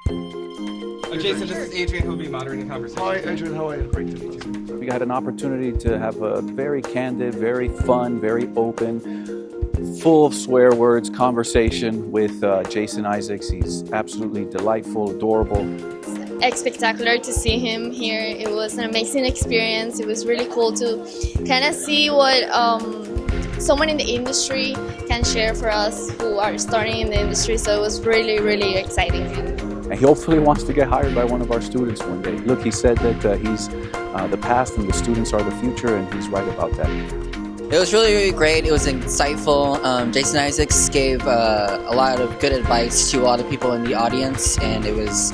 Jason, this is Adrian, who will be moderating the conversation. Hi, Adrian. How are you? Great to meet you. We had an opportunity to have a very candid, very fun, very open, full of swear words conversation with Jason Isaacs. He's absolutely delightful, adorable. It's spectacular to see him here. It was an amazing experience. It was really cool to kind of see what someone in the industry can share for us who are starting in the industry. So it was really, really exciting. And he hopefully wants to get hired by one of our students one day. Look, he said that he's the past and the students are the future, and he's right about that. It was really, really great. It was insightful. Jason Isaacs gave a lot of good advice to a lot of people in the audience, and it was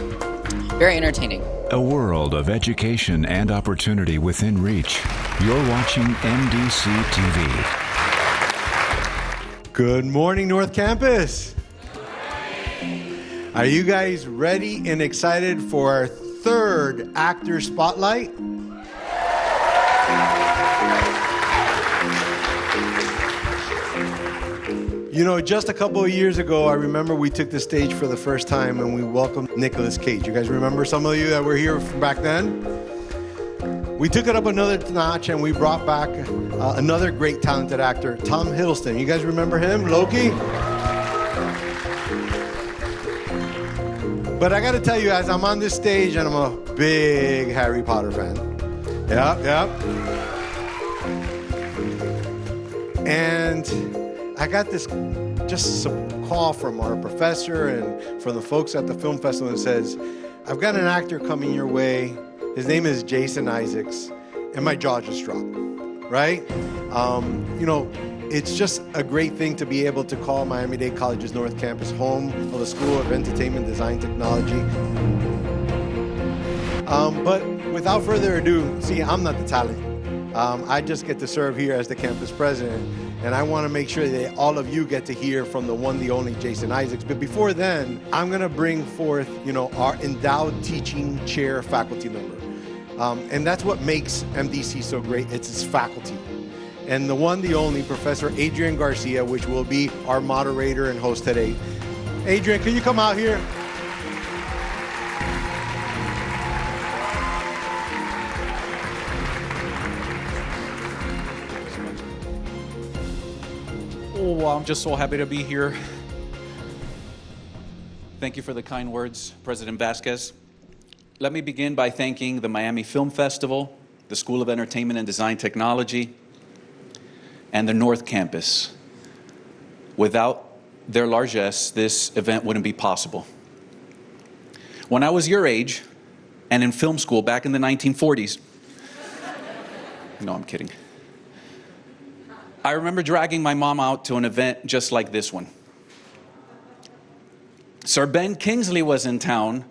very entertaining. A world of education and opportunity within reach. You're watching MDC-TV. Good morning, North Campus. Are you guys ready and excited for our third Actor Spotlight? You know, just a couple of years ago, I remember we took the stage for the first time and we welcomed Nicolas Cage. You guys remember, some of you that were here from back then? We took it up another notch and we brought back another great talented actor, Tom Hiddleston. You guys remember him, Loki? But I got to tell you, as I'm on this stage, and I'm a big Harry Potter fan. Yep. And I got this just some call from our professor and from the folks at the film festival that says, I've got an actor coming your way. His name is Jason Isaacs. And my jaw just dropped, right? You know, it's just a great thing to be able to call Miami-Dade College's North Campus home of the School of Entertainment Design Technology. But without further ado, see, I'm not the talent. I just get to serve here as the campus president, and I want to make sure that all of you get to hear from the one, the only Jason Isaacs. But before then, I'm going to bring forth, you know, our endowed teaching chair faculty member. And that's what makes MDC so great. It's its faculty. And the one, the only, Professor Adrian Garcia, which will be our moderator and host today. Adrian, can you come out here? Oh, I'm just so happy to be here. Thank you for the kind words, President Vasquez. Let me begin by thanking the Miami Film Festival, the School of Entertainment and Design Technology, and the North Campus. Without their largesse, this event wouldn't be possible. When I was your age, and in film school back in the 1940s, no, I'm kidding. I remember dragging my mom out to an event just like this one. Sir Ben Kingsley was in town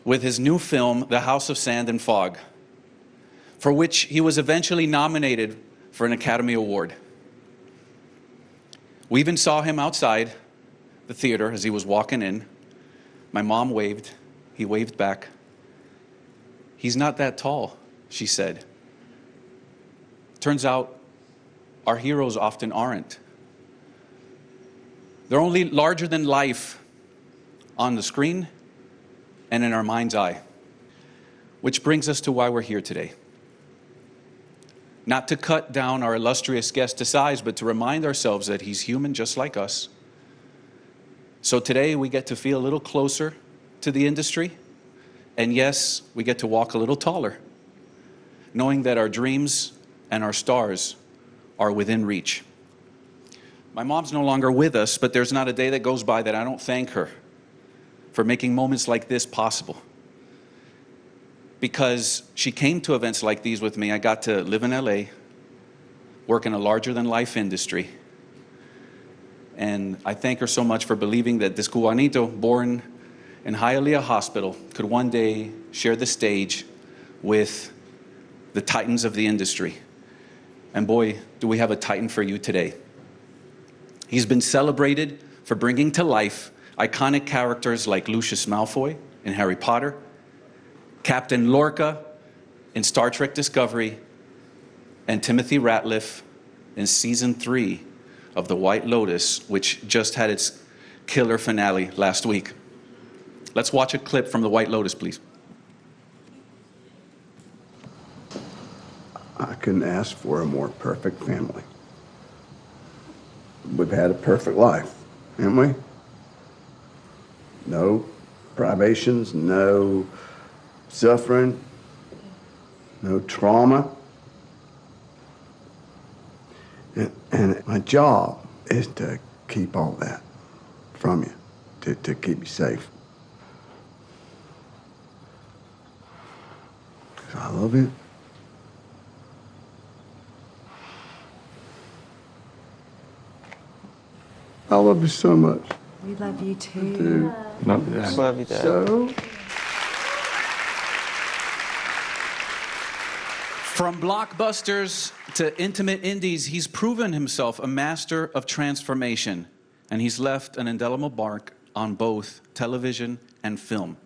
with his new film, The House of Sand and Fog, for which he was eventually nominated for an Academy Award. We even saw him outside the theater as he was walking in. My mom waved. He waved back. He's not that tall, she said. Turns out our heroes often aren't. They're only larger than life on the screen and in our mind's eye. Which brings us to why we're here today. Not to cut down our illustrious guest to size, but to remind ourselves that he's human just like us. So today we get to feel a little closer to the industry. And yes, we get to walk a little taller, knowing that our dreams and our stars are within reach. My mom's no longer with us, but there's not a day that goes by that I don't thank her for making moments like this possible. Because she came to events like these with me. I got to live in LA, work in a larger-than-life industry. And I thank her so much for believing that this Cubanito, born in Hialeah Hospital, could one day share the stage with the titans of the industry. And boy, do we have a titan for you today. He's been celebrated for bringing to life iconic characters like Lucius Malfoy in Harry Potter, Captain Lorca in Star Trek Discovery, and Timothy Ratliff in Season 3 of The White Lotus, which just had its killer finale last week. Let's watch a clip from the White Lotus, please. I couldn't ask for a more perfect family. We've had a perfect life, haven't we? No privations, no suffering, no trauma. And my job is to keep all that from you, to keep you safe. 'Cause I love you. I love you so much. We love you too. Dude. Love you, Dad. Love you, Dad. So From blockbusters to intimate indies, he's proven himself a master of transformation, and he's left an indelible mark on both television and film.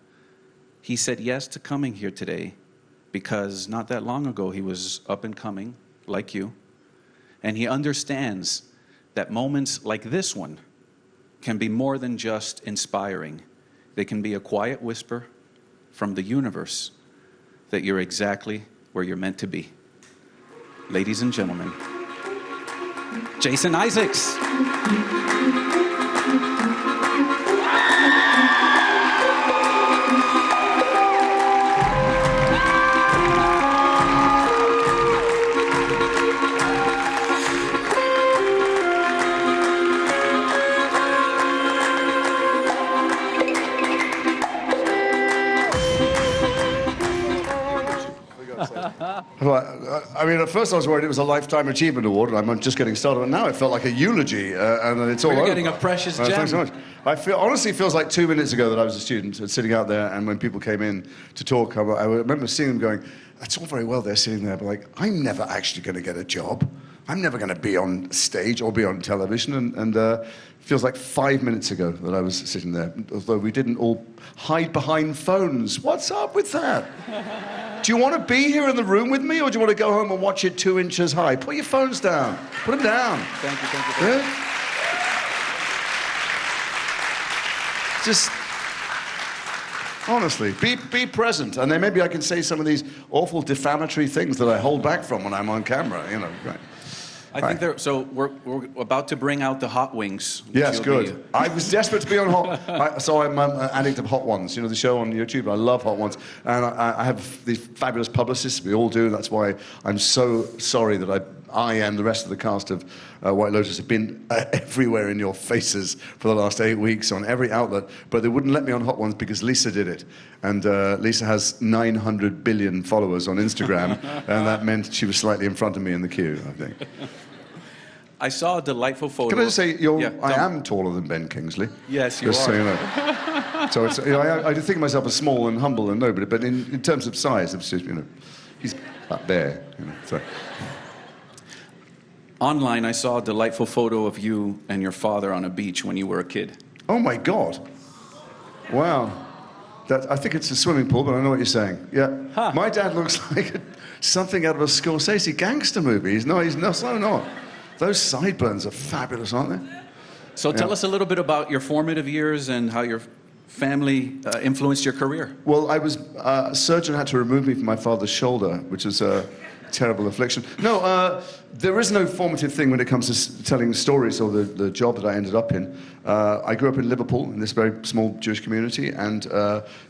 He said yes to coming here today because not that long ago he was up and coming, like you, and he understands that moments like this one can be more than just inspiring. They can be a quiet whisper from the universe that you're exactly where you're meant to be. Ladies and gentlemen, Jason Isaacs. I mean, at first I was worried it was a Lifetime Achievement Award, and I'm just getting started. And now it felt like a eulogy, and it's all over. We're getting a precious gem. Thanks so much. Honestly, it feels like 2 minutes ago that I was a student sitting out there, and when people came in to talk, I remember seeing them going, "That's all very well, they're sitting there, but like, I'm never actually going to get a job. I'm never going to be on stage or be on television." And it feels like 5 minutes ago that I was sitting there, although we didn't all hide behind phones. What's up with that? Do you want to be here in the room with me, or do you want to go home and watch it 2 inches high? Put your phones down. Put them down. Thank you. Yeah? Just, honestly, be present. And then maybe I can say some of these awful defamatory things that I hold back from when I'm on camera, you know. Right. I think we're about to bring out the hot wings. Yes, good. I was desperate to be on Hot. So I'm an addict of Hot Ones. You know the show on YouTube. I love Hot Ones, and I have these fabulous publicists. We all do. That's why I'm so sorry that I and the rest of the cast of White Lotus have been everywhere in your faces for the last 8 weeks on every outlet. But they wouldn't let me on Hot Ones because Lisa did it, and Lisa has 900 billion followers on Instagram, and that meant she was slightly in front of me in the queue, I think. I saw a delightful photo. Can I just say, I am taller than Ben Kingsley. Yes, you just are. So you know. So it's, I do think of myself as small and humble and nobody, but in terms of size, it's just, he's up there. So. Online, I saw a delightful photo of you and your father on a beach when you were a kid. Oh my God! Wow, I think it's a swimming pool, but I know what you're saying. Yeah, huh. My dad looks like something out of a Scorsese gangster movie. He's not. Those sideburns are fabulous, aren't they? So tell us a little bit about your formative years and how your family influenced your career. Well, a surgeon had to remove me from my father's shoulder, which was a terrible affliction. No, there is no formative thing when it comes to telling stories or the job that I ended up in. I grew up in Liverpool, in this very small Jewish community, and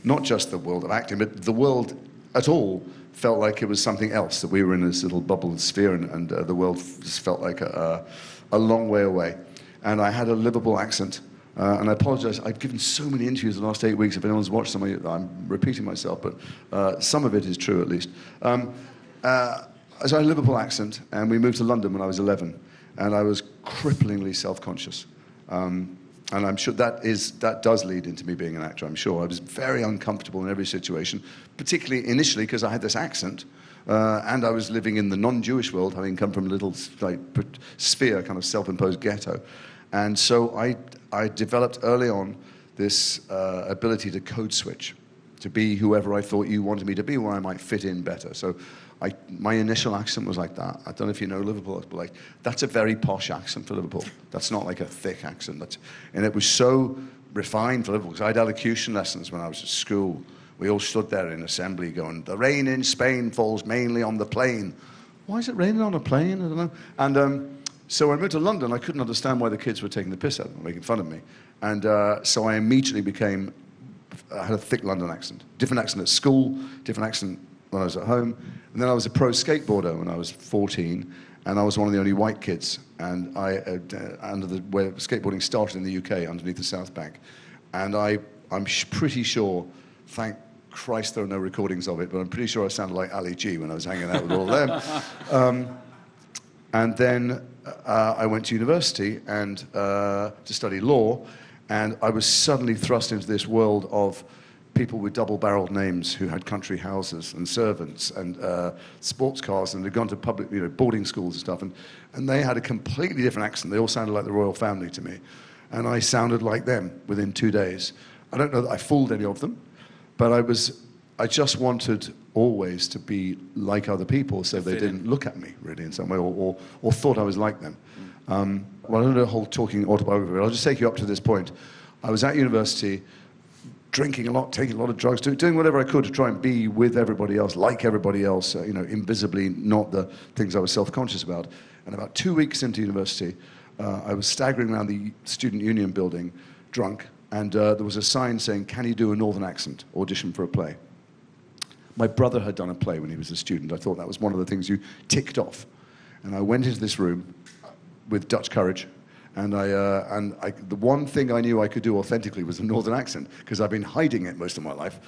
not just the world of acting, but the world at all felt like it was something else, that we were in this little bubble sphere, and the world just felt like a long way away. And I had a Liverpool accent, and I apologize. I've given so many interviews the last 8 weeks. If anyone's watched some of it, I'm repeating myself, but some of it is true at least. So I had a Liverpool accent, and we moved to London when I was 11, and I was cripplingly self-conscious. And I'm sure that does lead into me being an actor, I'm sure. I was very uncomfortable in every situation, particularly initially because I had this accent, and I was living in the non-Jewish world, having come from a little sphere, kind of self-imposed ghetto. And so I developed early on this ability to code switch, to be whoever I thought you wanted me to be, where I might fit in better. So my initial accent was like that. I don't know if you know Liverpool, but that's a very posh accent for Liverpool. That's not like a thick accent. And it was so refined for Liverpool, because I had elocution lessons when I was at school. We all stood there in assembly going, "The rain in Spain falls mainly on the plain." Why is it raining on a plane? I don't know. And so when I moved to London, I couldn't understand why the kids were taking the piss out of me, making fun of me. And so I immediately I had a thick London accent. Different accent at school, different accent when I was at home. And then I was a pro skateboarder when I was 14, and I was one of the only white kids. And under where skateboarding started in the UK, underneath the South Bank. And I'm pretty sure, thank Christ there are no recordings of it, but I'm pretty sure I sounded like Ali G when I was hanging out with all of them. And then I went to university and to study law, and I was suddenly thrust into this world of people with double-barreled names who had country houses and servants and sports cars, and had gone to public, boarding schools and stuff, and they had a completely different accent. They all sounded like the royal family to me, and I sounded like them within 2 days. I don't know that I fooled any of them, but I just wanted always to be like other people, so they didn't look at me really in some way, or thought I was like them. Well, I don't know the whole talking autobiography, but I'll just take you up to this point. I was at university, drinking a lot, taking a lot of drugs, doing whatever I could to try and be with everybody else, like everybody else, invisibly, not the things I was self-conscious about. And about 2 weeks into university, I was staggering around the student union building, drunk, and there was a sign saying, "Can you do a northern accent? Audition for a play." My brother had done a play when he was a student. I thought that was one of the things you ticked off. And I went into this room with Dutch courage, and the one thing I knew I could do authentically was a northern accent, because I've been hiding it most of my life.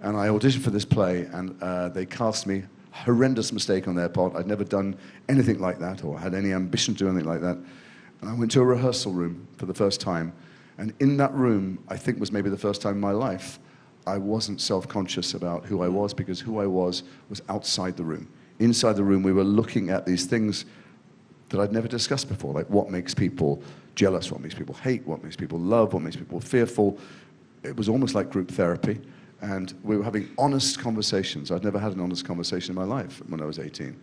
And I auditioned for this play, and they cast me. Horrendous mistake on their part. I'd never done anything like that, or had any ambition to do anything like that. And I went to a rehearsal room for the first time. And in that room, I think was maybe the first time in my life, I wasn't self-conscious about who I was, because who I was outside the room. Inside the room, we were looking at these things that I'd never discussed before, like what makes people jealous, what makes people hate, what makes people love, what makes people fearful. It was almost like group therapy, and we were having honest conversations. I'd never had an honest conversation in my life when I was 18,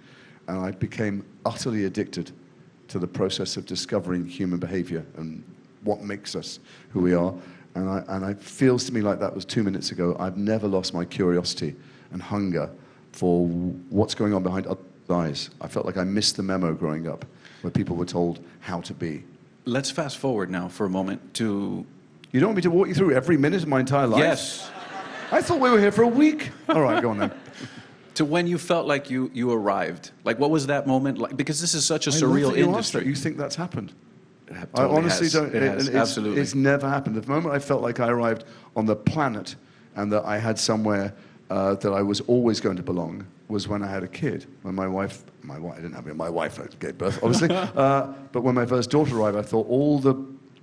and I became utterly addicted to the process of discovering human behavior and what makes us who we are. And it feels to me like that was 2 minutes ago. I've never lost my curiosity and hunger for what's going on behind other eyes. I felt like I missed the memo growing up, where people were told how to be. Let's fast forward now for a moment to... You don't want me to walk you through every minute of my entire life? Yes. I thought we were here for a week. All right, go on then. To when you felt like you arrived. Like, what was that moment like? Because this is such a surreal industry. You think that's happened? Totally I honestly don't. It has, absolutely. It's never happened. The moment I felt like I arrived on the planet and that I had somewhere that I was always going to belong was when I had a kid. When my wife, I didn't have my wife gave birth, obviously. But when my first daughter arrived, I thought all the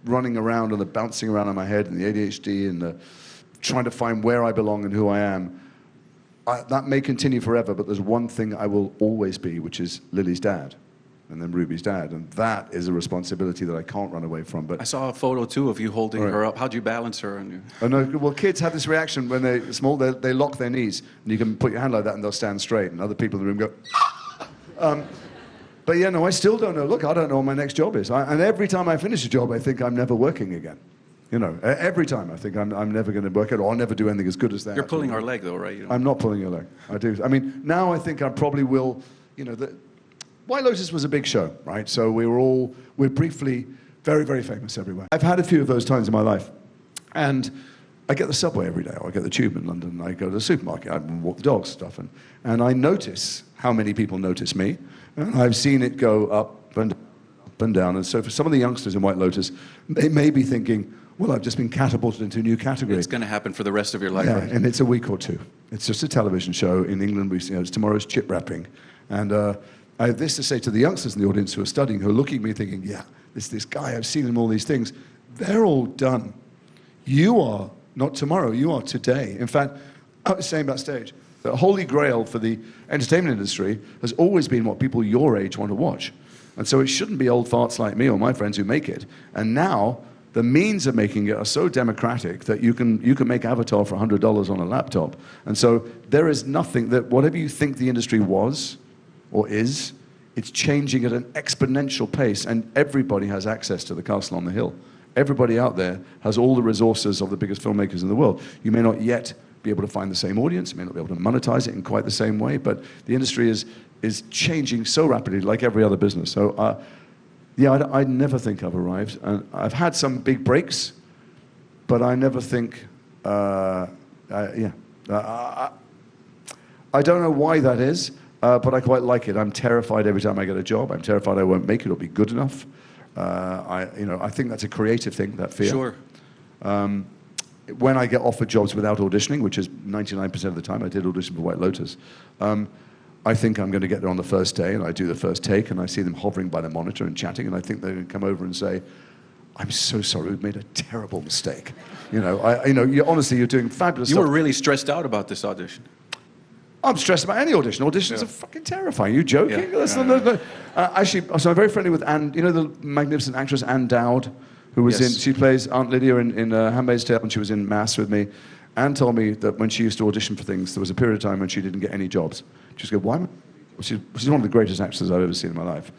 running around and the bouncing around in my head and the ADHD and the trying to find where I belong and who I am, that may continue forever, but there's one thing I will always be, which is Lily's dad. And then Ruby's dad, and that is a responsibility that I can't run away from. But I saw a photo too of you holding her up. How'd you balance her? Oh no! Well, kids have this reaction when they're small. They lock their knees, and you can put your hand like that, and they'll stand straight. And other people in the room go. But yeah, no, I still don't know. Look, I don't know what my next job is. And every time I finish a job, I think I'm never working again. Every time I think I'm never going to work it, or I'll never do anything as good as that. You're pulling our leg, though, right? I'm not pulling your leg. I do. I mean, now I think I probably will. White Lotus was a big show, right? So we're briefly very, very famous everywhere. I've had a few of those times in my life. And I get the subway every day, or I get the tube in London, and I go to the supermarket, I walk the dogs and stuff, and I notice how many people notice me. And I've seen it go up and down. And so for some of the youngsters in White Lotus, they may be thinking, well, I've just been catapulted into a new category. It's going to happen for the rest of your life, yeah, right? And it's a week or two. It's just a television show in England. It's tomorrow's chip wrapping. And I have this to say to the youngsters in the audience who are studying, who are looking at me thinking, yeah, this guy, I've seen him all these things. They're all done. You are not tomorrow, you are today. In fact, I was saying backstage, the holy grail for the entertainment industry has always been what people your age want to watch. And so it shouldn't be old farts like me or my friends who make it. And now the means of making it are so democratic that you can make Avatar for $100 on a laptop. And so there is nothing that, whatever you think the industry was or is, it's changing at an exponential pace, and everybody has access to the castle on the hill. Everybody out there has all the resources of the biggest filmmakers in the world. You may not yet be able to find the same audience, you may not be able to monetize it in quite the same way, but the industry is changing so rapidly, like every other business. So, yeah, I never think I've arrived. And I've had some big breaks, but I never think, I don't know why that is, but I quite like it. I'm terrified every time I get a job. I'm terrified I won't make it or be good enough. I think that's a creative thing, that fear. Sure. When I get offered jobs without auditioning, which is 99% of the time, I did audition for White Lotus, I think I'm going to get there on the first day, and I do the first take, and I see them hovering by the monitor and chatting, and I think they're going to come over and say, I'm so sorry, we've made a terrible mistake. Honestly, you're doing fabulous stuff. You were really stressed out about this audition. I'm stressed about any audition. Auditions are fucking terrifying. Are you joking? Yeah. Actually, so I'm very friendly with Anne, the magnificent actress Anne Dowd, who was she plays Aunt Lydia in Handmaid's Tale, and she was in Mass with me. Anne told me that when she used to audition for things, there was a period of time when she didn't get any jobs. She just go, why? She's one of the greatest actresses I've ever seen in my life.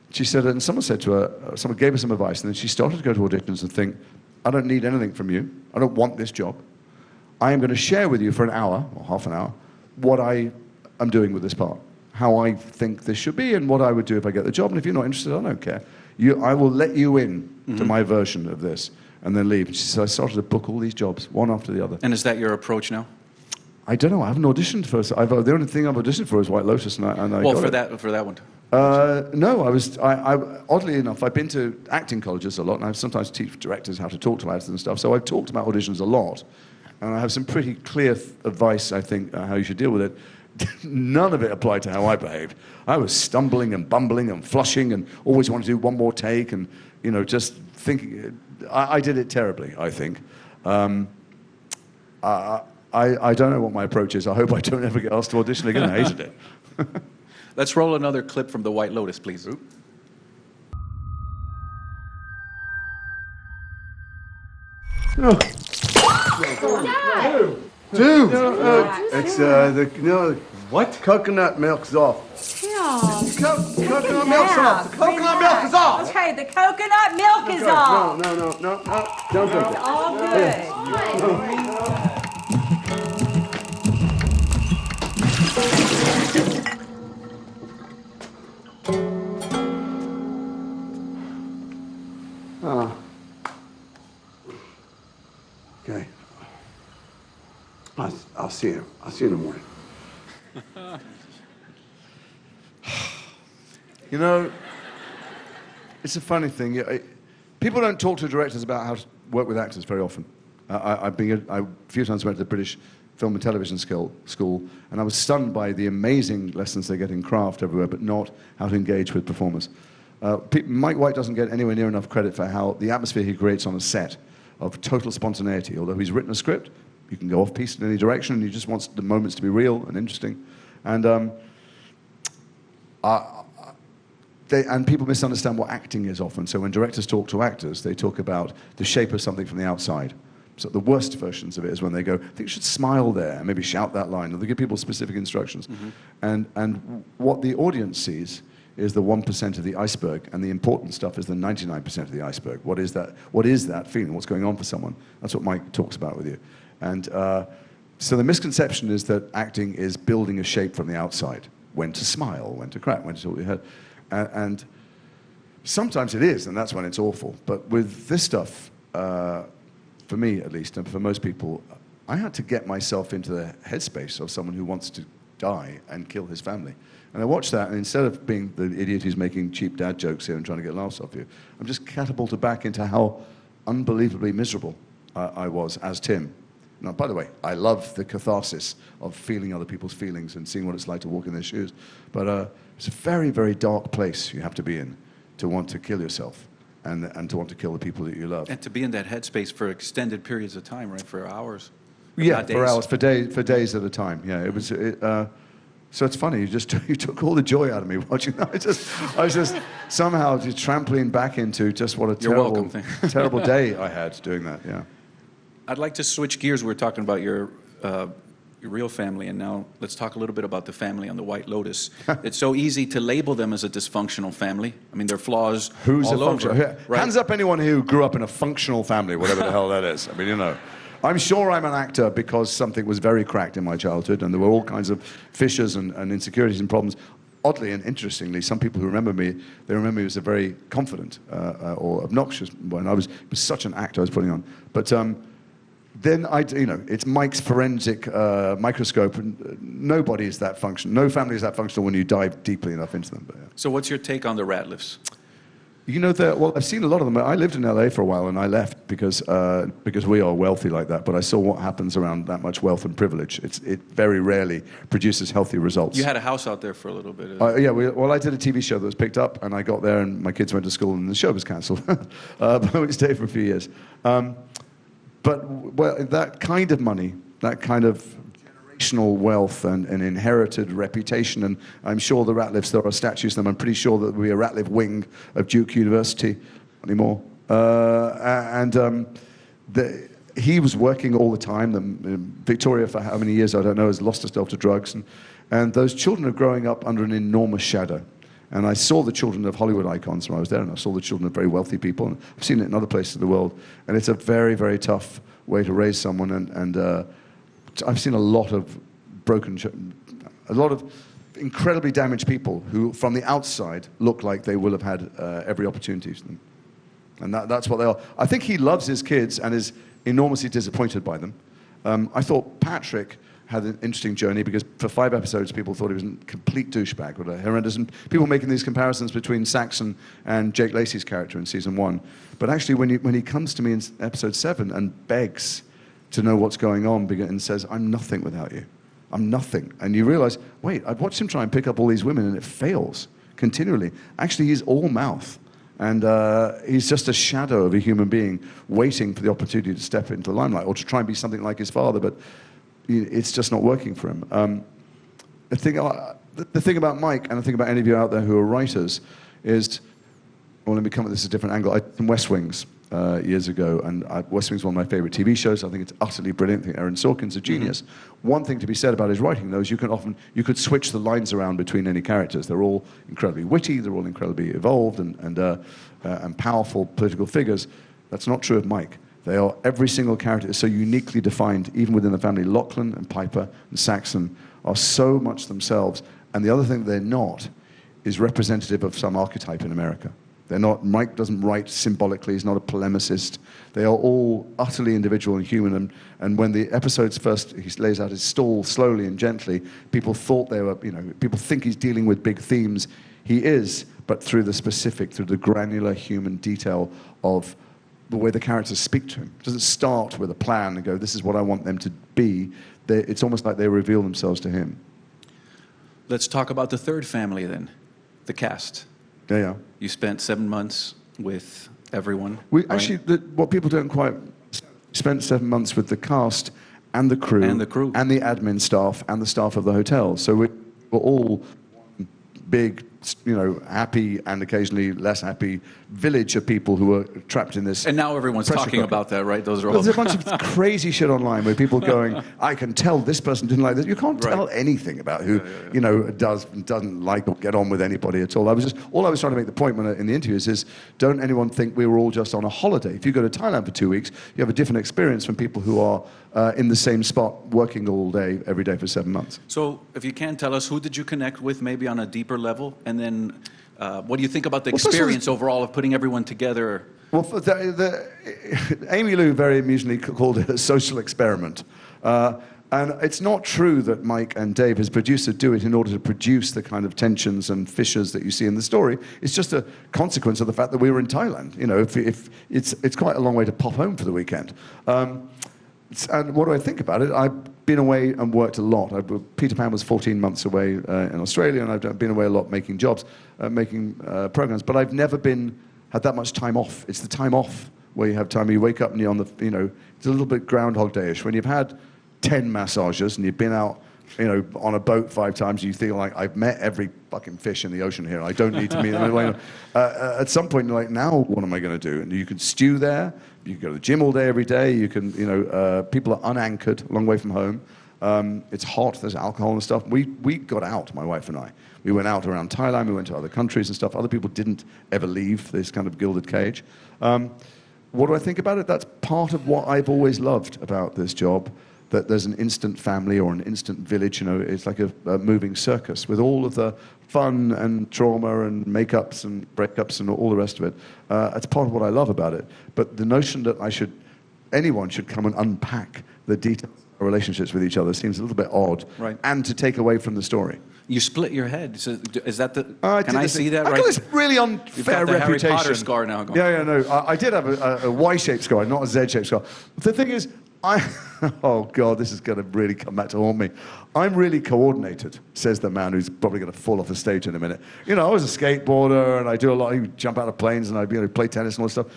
She said, and someone said to her, someone gave her some advice, and then she started to go to auditions and think, I don't need anything from you. I don't want this job. I am going to share with you for an hour, or half an hour, what I am doing with this part, how I think this should be, and what I would do if I get the job. And if you're not interested, I don't care. I will let you in to my version of this, and then leave. And she said, I started to book all these jobs, one after the other. And is that your approach now? I don't know. I haven't auditioned for. The only thing I've auditioned for is White Lotus, and I well, got for that one. No, I oddly enough, I've been to acting colleges a lot, and I sometimes teach directors how to talk to actors and stuff. So I've talked about auditions a lot, and I have some pretty clear advice, I think, how you should deal with it. None of it applied to how I behaved. I was stumbling and bumbling and flushing, and always wanted to do one more take, and just thinking. I did it terribly, I think. I don't know what my approach is. I hope I don't ever get asked to audition again. I hated it. Let's roll another clip from the White Lotus, please. Oop. No. Dude. It's what? Coconut milk's off. Yeah. Coconut milk's off. The coconut milk is off. Okay, the coconut milk is off. No. Don't drink it. All good. Okay. I'll see you. I'll see you in the morning. It's a funny thing. People don't talk to directors about how to work with actors very often. A few times went to the British Film and Television School, and I was stunned by the amazing lessons they get in craft everywhere, but not how to engage with performers. Mike White doesn't get anywhere near enough credit for how the atmosphere he creates on a set of total spontaneity. Although he's written a script, you can go off-piste in any direction, and he just wants the moments to be real and interesting. And people misunderstand what acting is often. So when directors talk to actors, they talk about the shape of something from the outside. So the worst versions of it is when they go, I think you should smile there, and maybe shout that line, or they give people specific instructions. Mm-hmm. And what the audience sees is the 1% of the iceberg, and the important stuff is the 99% of the iceberg. What is that feeling? What's going on for someone? That's what Mike talks about with you. And so the misconception is that acting is building a shape from the outside. When to smile, when to crack, when to talk your head. And sometimes it is, and that's when it's awful. But with this stuff, for me at least, and for most people, I had to get myself into the headspace of someone who wants to die and kill his family. And I watched that, and instead of being the idiot who's making cheap dad jokes here and trying to get laughs off you, I'm just catapulted back into how unbelievably miserable I was as Tim. Now, by the way, I love the catharsis of feeling other people's feelings and seeing what it's like to walk in their shoes. But it's a very, very dark place you have to be in to want to kill yourself and to want to kill the people that you love. And to be in that headspace for extended periods of time, right? For hours. Yeah, for hours, for days at a time. Yeah, it was. So it's funny. You took all the joy out of me watching that. I was just somehow just trampling back into just what a terrible day I had doing that. Yeah. I'd like to switch gears. We're talking about your your real family, and now let's talk a little bit about the family on the White Lotus. It's so easy to label them as a dysfunctional family. I mean, there are flaws Who's all a functional? over. Right? Hands up anyone who grew up in a functional family, whatever the hell that is. I mean, you know. I'm sure I'm an actor because something was very cracked in my childhood, and there were all kinds of fissures and insecurities and problems. Oddly and interestingly, some people who remember me, they remember me as a very confident or obnoxious one. It was such an act I was putting on. But then it's Mike's forensic microscope, and nobody is that functional. No family is that functional when you dive deeply enough into them. But, yeah. So what's your take on the Ratliffs? You know, well, I've seen a lot of them. I lived in LA for a while, and I left because we are wealthy like that. But I saw what happens around that much wealth and privilege. It very rarely produces healthy results. You had a house out there for a little bit. Yeah, I did a TV show that was picked up, and I got there, and my kids went to school, and the show was cancelled. But we stayed for a few years. But that kind of money, that kind of generational wealth and inherited reputation, and I'm sure the Ratliffs, there are statues of them. I'm pretty sure that there'll be a Ratliff wing of Duke University anymore. He was working all the time. Victoria, for how many years, I don't know, has lost herself to drugs. And those children are growing up under an enormous shadow. And I saw the children of Hollywood icons when I was there, and I saw the children of very wealthy people. And I've seen it in other places of the world. And it's a very, very tough way to raise someone. And I've seen a lot of a lot of incredibly damaged people who, from the outside, look like they will have had every opportunity to them. And that's what they are. I think he loves his kids and is enormously disappointed by them. I thought Patrick had an interesting journey because for 5 episodes, people thought he was a complete douchebag, with a horrendous. And people making these comparisons between Saxon and Jake Lacey's character in season 1. But actually, when he comes to me in episode 7 and begs to know what's going on and says, "I'm nothing without you. I'm nothing," and you realize, wait, I've watched him try and pick up all these women, and it fails continually. Actually, he's all mouth. And he's just a shadow of a human being waiting for the opportunity to step into the limelight or to try and be something like his father, but it's just not working for him. The thing about Mike, and the thing about any of you out there who are writers, is, well, let me come at this at a different angle. I did West Wings years ago, and West Wings is one of my favorite TV shows. I think it's utterly brilliant. I think Aaron Sorkin's a genius. Mm-hmm. One thing to be said about his writing, though, is you could switch the lines around between any characters. They're all incredibly witty, they're all incredibly evolved and powerful political figures. That's not true of Mike. Every single character is so uniquely defined, even within the family. Lachlan and Piper and Saxon are so much themselves. And the other thing they're not is representative of some archetype in America. They're not. Mike doesn't write symbolically. He's not a polemicist. They are all utterly individual and human. And when the episodes first, he lays out his stall slowly and gently, people thought people think he's dealing with big themes. He is, but through the granular human detail of the way the characters speak to him. It doesn't start with a plan and go, this is what I want them to be. It's almost like they reveal themselves to him. Let's talk about the third family then, the cast. Yeah. You spent 7 months with everyone. Actually, what people don't quite spent 7 months with the cast and the crew and the admin staff and the staff of the hotel. So we were all big, happy and occasionally less happy village of people who were trapped in this. And now everyone's talking about that, right? Those are all. There's a bunch of crazy shit online where people going, I can tell this person didn't like this. You can't tell anything about who, doesn't like or get on with anybody at all. All I was trying to make the point in the interviews is, don't anyone think we were all just on a holiday. If you go to Thailand for 2 weeks, you have a different experience from people who are in the same spot, working all day, every day for 7 months. So if you can tell us, who did you connect with maybe on a deeper level? And then what do you think about the experience overall of putting everyone together? Well, Amy Lou very amusingly called it a social experiment. And it's not true that Mike and Dave, his producer, do it in order to produce the kind of tensions and fissures that you see in the story. It's just a consequence of the fact that we were in Thailand. If it's quite a long way to pop home for the weekend. And what do I think about it? I've been away and worked a lot. Peter Pan was 14 months away in Australia, and I've been away a lot making jobs, making programs. But I've never had that much time off. It's the time off where you have time. You wake up and you're on it's a little bit Groundhog Day-ish. When you've had 10 massages and you've been out, on a boat 5 times, you feel like, I've met every fucking fish in the ocean here. I don't need to meet them. At some point, you're like, now what am I going to do? And you can stew there. You can go to the gym all day, every day. You can, people are unanchored, a long way from home. It's hot, there's alcohol and stuff. We got out, my wife and I. We went out around Thailand, we went to other countries and stuff. Other people didn't ever leave this kind of gilded cage. What do I think about it? That's part of what I've always loved about this job, that there's an instant family or an instant village. You know, it's like a moving circus with all of the fun and trauma and makeups and breakups and all the rest of it. It's part of what I love about it. But the notion that anyone should come and unpack the details of relationships with each other seems a little bit odd, right? And to take away from the story. You split your head. So is that the? Can I see that? I've got this really unfair You've got the reputation. Harry Potter scar now going. Yeah, no. I did have a Y-shaped scar, not a Z-shaped scar. The thing is, oh God, this is going to really come back to haunt me. I'm really coordinated, says the man who's probably going to fall off the stage in a minute. You know, I was a skateboarder, and I do a lot. I jump out of planes, and I play tennis and all that stuff.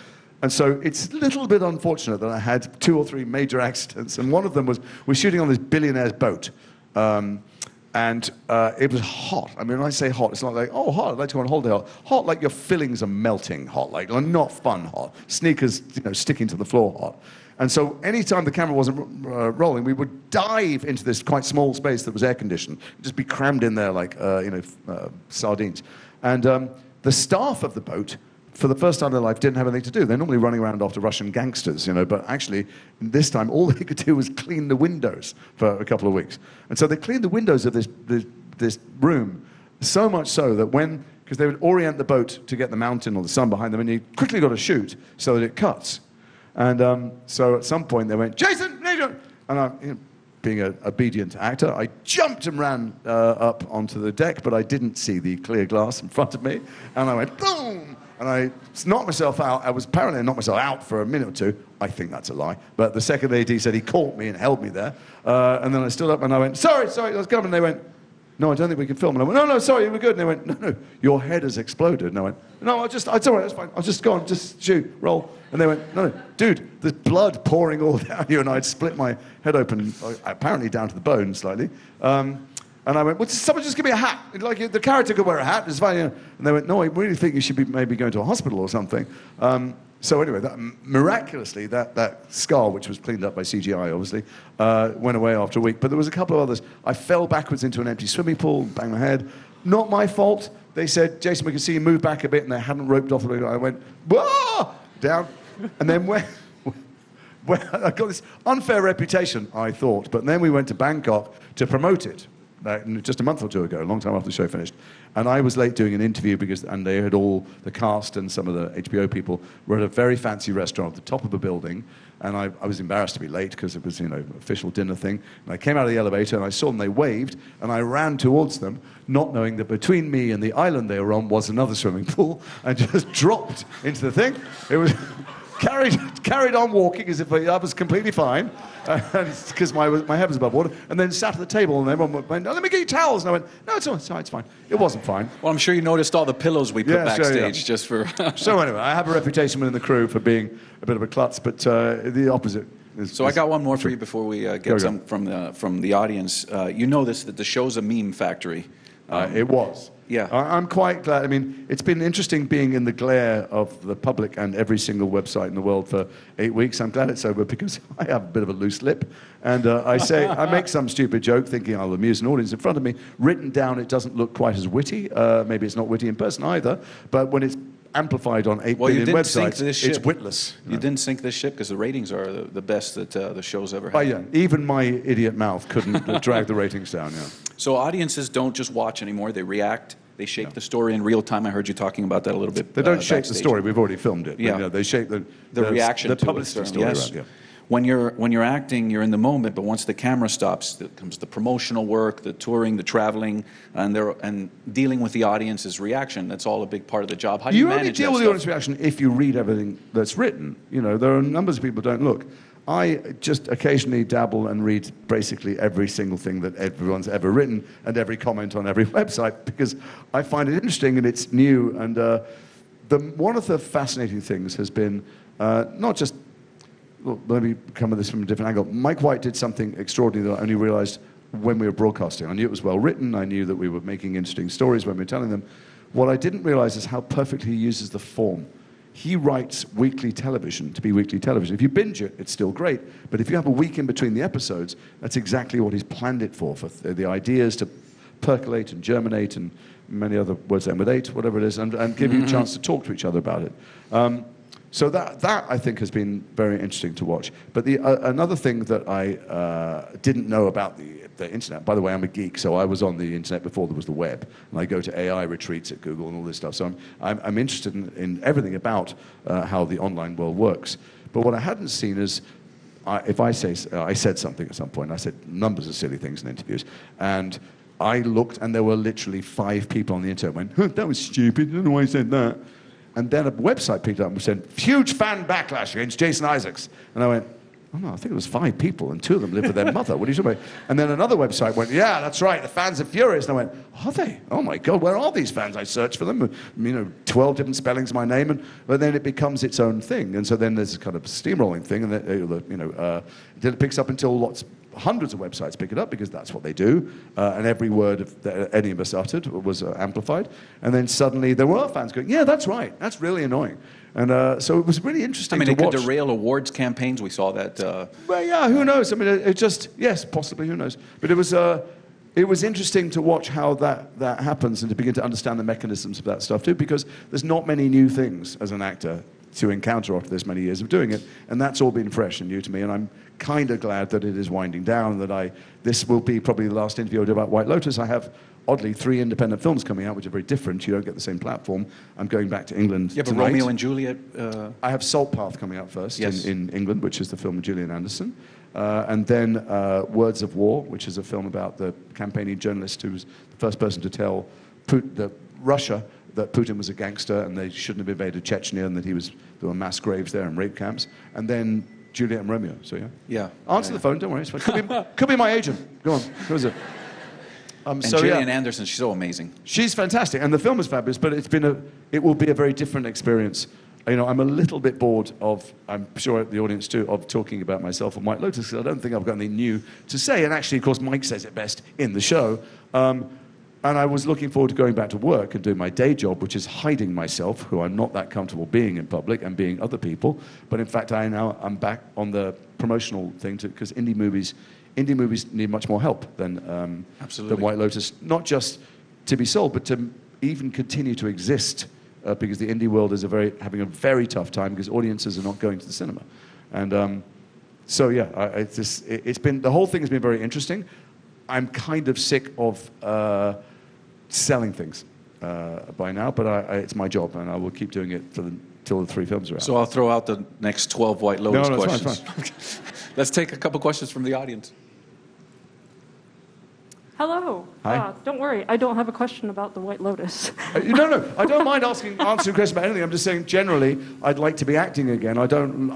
And so it's a little bit unfortunate that I had 2 or 3 major accidents, and one of them was we're shooting on this billionaire's boat. And it was hot. I mean, when I say hot, it's not like, oh, hot, I'd like to go on holiday hot. Hot like your fillings are melting hot, like not fun hot. Sneakers, sticking to the floor hot. And so anytime the camera wasn't rolling, we would dive into this quite small space that was air-conditioned, just be crammed in there like, sardines. And the staff of the boat, for the first time in their life, didn't have anything to do. They're normally running around after Russian gangsters, but actually, this time, all they could do was clean the windows for a couple of weeks. And so they cleaned the windows of this room, so much so that because they would orient the boat to get the mountain or the sun behind them, and you quickly got to shoot so that it cuts. And so at some point, they went, Jason, and I'm, being an obedient actor, I jumped and ran up onto the deck, but I didn't see the clear glass in front of me, and I went, boom! And I knocked myself out. I was apparently knocked myself out for a minute or two. I think that's a lie. But the second AD said he caught me and held me there. And then I stood up and I went, sorry, I was coming. And they went, no, I don't think we can film. And I went, no, sorry, we're good. And they went, no, your head has exploded. And I went, no, it's all right, that's fine. I'll just go on, just shoot, roll. And they went, no, dude, there's blood pouring all down you. And I'd split my head open, apparently down to the bone slightly. And I went, well, someone just give me a hat. Like, the character could wear a hat. It's fine. And they went, no, I really think you should be maybe going to a hospital or something. So anyway, miraculously, that scar, which was cleaned up by CGI, obviously, went away after a week. But there was a couple of others. I fell backwards into an empty swimming pool, banged my head. Not my fault. They said, Jason, we can see you move back a bit, and they hadn't roped off the way. I went, whoa, down. And then when I got this unfair reputation, I thought. But then we went to Bangkok to promote it. Just a month or 2 ago, a long time after the show finished. And I was late doing an interview and they had all, the cast and some of the HBO people were at a very fancy restaurant at the top of a building. And I was embarrassed to be late because it was, official dinner thing. And I came out of the elevator and I saw them, they waved, and I ran towards them, not knowing that between me and the island they were on was another swimming pool, and just dropped into the thing. It was carried on walking as if I was completely fine, because my head was above water, and then sat at the table and everyone went, let me get you towels. And I went, no, it's fine. It wasn't fine. Well, I'm sure you noticed all the pillows we put backstage just for... So anyway, I have a reputation within the crew for being a bit of a klutz, but the opposite is... So I got one more for you before we get some from the audience. You know that the show's a meme factory. It was. Yeah. I'm quite glad. I mean, it's been interesting being in the glare of the public and every single website in the world for 8 weeks. I'm glad it's over because I have a bit of a loose lip. And I make some stupid joke thinking I'll amuse an audience in front of me. Written down, it doesn't look quite as witty. Maybe it's not witty in person either. But when it's amplified on 8 billion websites, it's witless. You didn't sink this ship because the ratings are the best that the show's ever had. Yeah. Even my idiot mouth couldn't drag the ratings down, yeah. So audiences don't just watch anymore, they react. They shape the story in real time. I heard you talking about that a little bit. They don't shape the story. We've already filmed it. Yeah. They shape the reaction the to publicity it. story. Yes. Right, yeah. When you're acting, you're in the moment. But once the camera stops, comes the promotional work, the touring, the traveling, and dealing with the audience's reaction. That's all a big part of the job. How do you manage that? You only deal with the audience reaction if you read everything that's written. There are numbers of people who don't look. I just occasionally dabble and read basically every single thing that everyone's ever written and every comment on every website because I find it interesting and it's new. And one of the fascinating things has been not just, let me come at this from a different angle. Mike White did something extraordinary that I only realized when we were broadcasting. I knew it was well written. I knew that we were making interesting stories when we were telling them. What I didn't realize is how perfectly he uses the form. he writes weekly television to be weekly television. If you binge it, it's still great. But if you have a week in between the episodes, that's exactly what he's planned it for the ideas to percolate and germinate and many other words end with 8, whatever it is, and give you a chance to talk to each other about it. So that I think has been very interesting to watch. But another thing that I didn't know about the internet, by the way, I'm a geek, so I was on the internet before there was the web, and I go to AI retreats at Google and all this stuff. So I'm interested in everything about how the online world works. But what I hadn't seen is, if I said something at some point, I said numbers of silly things in interviews, and I looked, and there were literally 5 people on the internet who went, that was stupid, I don't know why I said that. And then a website picked up and said, huge fan backlash against Jason Isaacs. And I went, oh no, I think it was 5 people, and 2 of them live with their mother. What are you talking about? And then another website went, yeah, that's right, the fans are furious. And I went, are they? Oh my God, where are these fans? I searched for them, 12 different spellings of my name, but then it becomes its own thing. And so then there's a kind of steamrolling thing, and it picks up until hundreds of websites pick it up because that's what they do, and every word that any of us uttered was amplified. And then suddenly there were fans going, yeah, that's right, that's really annoying. And so it was really interesting to watch. It could derail awards campaigns. We saw that. Well, yeah, who knows? I mean, yes, possibly, who knows? But it was interesting to watch how that happens and to begin to understand the mechanisms of that stuff too, because there's not many new things as an actor to encounter after this many years of doing it, and that's all been fresh and new to me, and I'm kind of glad that it is winding down, that this will be probably the last interview I do about White Lotus. I have, oddly, 3 independent films coming out, which are very different. You don't get the same platform. I'm going back to England tonight. Romeo and Juliet? I have Salt Path coming out first in England, which is the film with Gillian Anderson. And then Words of War, which is a film about the campaigning journalist who was the first person to tell Russia that Putin was a gangster and they shouldn't have invaded Chechnya, and that there were mass graves there and rape camps. And then Juliet and Romeo. So yeah. Answer the phone. Don't worry. It's fine. Could be my agent. Go on. Who is it? And Gillian Anderson. She's so amazing. She's fantastic, and the film is fabulous. But it will be a very different experience. I'm a little bit bored of, I'm sure the audience too, of talking about myself and White Lotus, because I don't think I've got anything new to say. And actually, of course, Mike says it best in the show. And I was looking forward to going back to work and doing my day job, which is hiding myself, who I'm not that comfortable being in public and being other people. But in fact, I'm back on the promotional thing, because indie movies need much more help than White Lotus. Not just to be sold, but to even continue to exist, because the indie world is having a very tough time because audiences are not going to the cinema. And so yeah, the whole thing has been very interesting. I'm kind of sick of selling things by now, but it's my job, and I will keep doing it till the 3 films are out. So I'll throw out the next 12 White Lotus questions. It's fine. Let's take a couple questions from the audience. Hello. Hi. Don't worry, I don't have a question about the White Lotus. No, I don't mind answering questions about anything. I'm just saying generally, I'd like to be acting again. When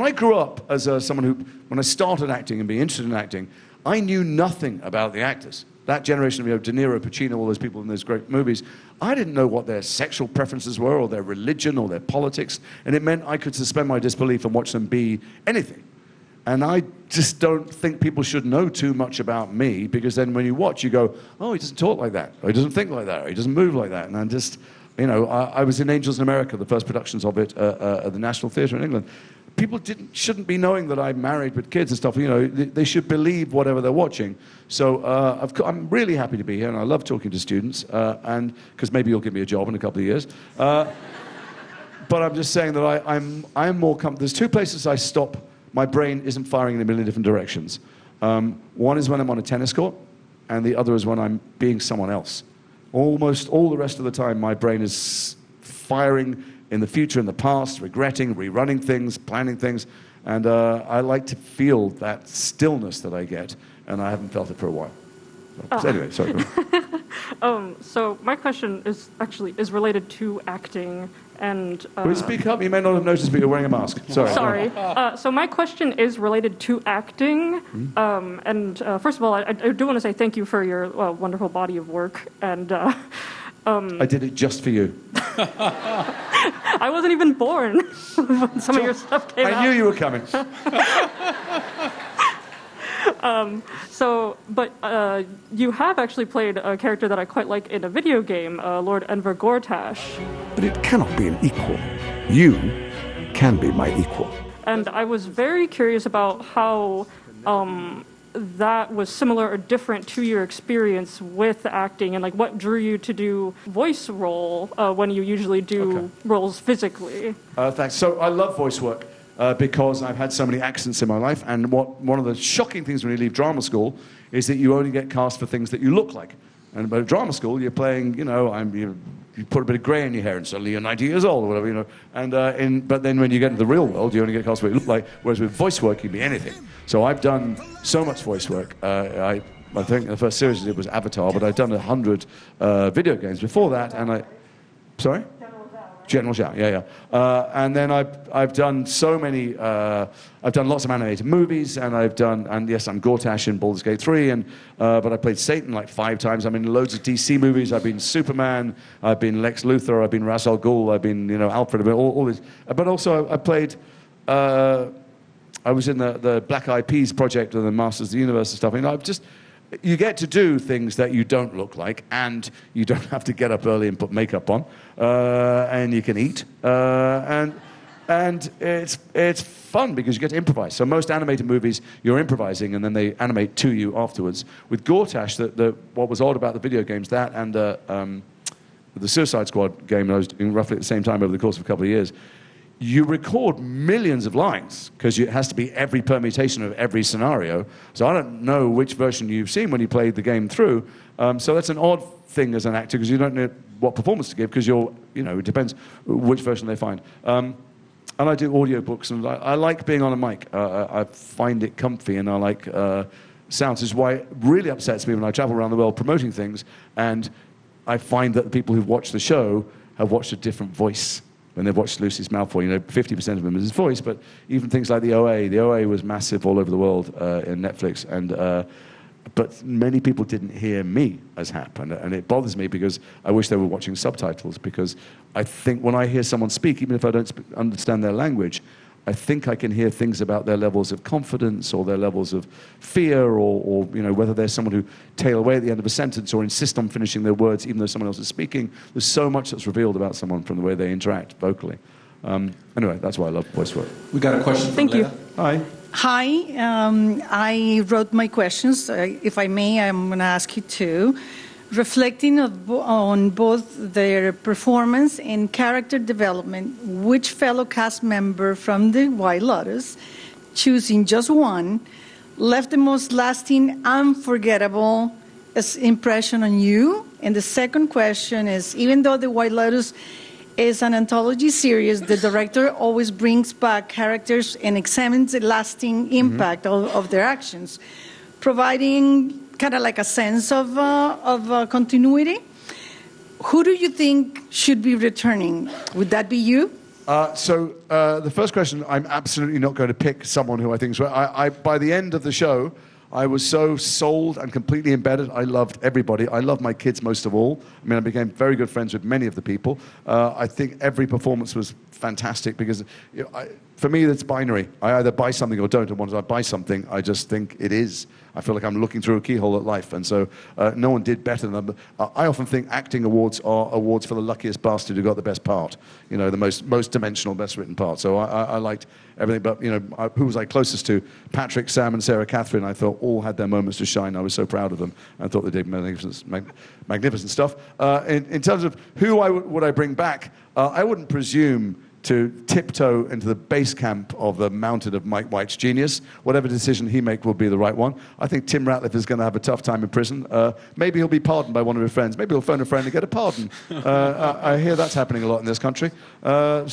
I grew up as someone when I started acting and being interested in acting, I knew nothing about the actors. That generation of De Niro, Pacino, all those people in those great movies, I didn't know what their sexual preferences were, or their religion, or their politics, and it meant I could suspend my disbelief and watch them be anything. And I just don't think people should know too much about me, because then when you watch, you go, oh, he doesn't talk like that, or he doesn't think like that, or he doesn't move like that. And I'm just, I was in Angels in America, the first productions of it at the National Theatre in England. People shouldn't be knowing that I'm married with kids and stuff. They should believe whatever they're watching. So I'm really happy to be here, and I love talking to students, and because maybe you'll give me a job in a couple of years. But I'm just saying that I'm more comfortable. There's 2 places I stop. My brain isn't firing in a million different directions. One is when I'm on a tennis court, and the other is when I'm being someone else. Almost all the rest of the time, my brain is firing in the future and the past, regretting, rerunning things, planning things. And I like to feel that stillness that I get, and I haven't felt it for a while. So anyway, sorry. So my question is related to acting. And please speak up. You may not have noticed, but you're wearing a mask. Sorry. So my question is related to acting. And first of all, I do want to say thank you for your wonderful body of work. And I did it just for you. I wasn't even born when some of your stuff came out. I knew you were coming. But you have actually played a character that I quite like in a video game, Lord Enver Gortash. But it cannot be an equal. you can be my equal. And I was very curious about how that was similar or different to your experience with acting, and like what drew you to do voice role when you usually do roles physically. Thanks. So I love voice work because I've had so many accents in my life, and one of the shocking things when you leave drama school is that you only get cast for things that you look like. And at drama school, you're playing, you put a bit of grey in your hair and suddenly you're 90 years old or whatever, And but then when you get into the real world, you only get cast what you look like, whereas with voice work, you can be anything. So I've done so much voice work. I think the first series I did was Avatar, but I've done 100 video games before that, and Sorry? General Zhao, yeah. And then I've done so many. I've done lots of animated movies, and yes, I'm Gortash in Baldur's Gate 3, but I played Satan like 5 times. I'm in loads of DC movies. I've been Superman. I've been Lex Luthor. I've been Ra's al Ghul. I've been Alfred. I've been all this. But also I played. I was in the Black Eyed Peas project and the Masters of the Universe and stuff. You get to do things that you don't look like, and you don't have to get up early and put makeup on, and you can eat, and it's fun because you get to improvise. So most animated movies, you're improvising, and then they animate to you afterwards. With Gortash, what was odd about the video games, that and the Suicide Squad game that I was doing roughly at the same time over the course of a couple of years, you record millions of lines because it has to be every permutation of every scenario. So I don't know which version you've seen when you played the game through. So that's an odd thing as an actor because you don't know what performance to give because it depends which version they find. And I do audiobooks, and I like being on a mic. I find it comfy, and I like sounds. This is why it really upsets me when I travel around the world promoting things, and I find that the people who've watched the show have watched a different voice. When they've watched Lucy's Malfoy, 50% of them is his voice, but even things like the OA was massive all over the world in Netflix, but many people didn't hear me as Hap, and it bothers me because I wish they were watching subtitles, because I think when I hear someone speak, even if I don't understand their language, I think I can hear things about their levels of confidence or their levels of fear or whether they're someone who tail away at the end of a sentence or insist on finishing their words even though someone else is speaking. There's so much that's revealed about someone from the way they interact vocally. Anyway, that's why I love voice work. We got a question. Thank you. Hi. Hi. I wrote my questions. If I may, I'm going to ask you two. Reflecting on both their performance and character development, which fellow cast member from the White Lotus, choosing just one, left the most lasting, unforgettable impression on you? And the second question is, even though the White Lotus is an anthology series, the director always brings back characters and examines the lasting impact of their actions, providing kind of like a sense of continuity. Who do you think should be returning? Would that be you? So the first question, I'm absolutely not going to pick someone who I think is right. By the end of the show, I was so sold and completely embedded. I loved everybody. I loved my kids most of all. I mean, I became very good friends with many of the people. I think every performance was fantastic because for me, it's binary. I either buy something or don't. And once I buy something, I just think it is. I feel like I'm looking through a keyhole at life. And so no one did better than them. I often think acting awards are awards for the luckiest bastard who got the best part, the most dimensional, best written part. So I liked everything. But, who was I closest to? Patrick, Sam, and Sarah Catherine, I thought all had their moments to shine. I was so proud of them. I thought they did magnificent stuff. In terms of who would I bring back, I wouldn't presume to tiptoe into the base camp of the mountain of Mike White's genius. Whatever decision he makes will be the right one. I think Tim Ratcliffe is going to have a tough time in prison. Maybe he'll be pardoned by one of his friends. Maybe he'll phone a friend and get a pardon. I hear that's happening a lot in this country. I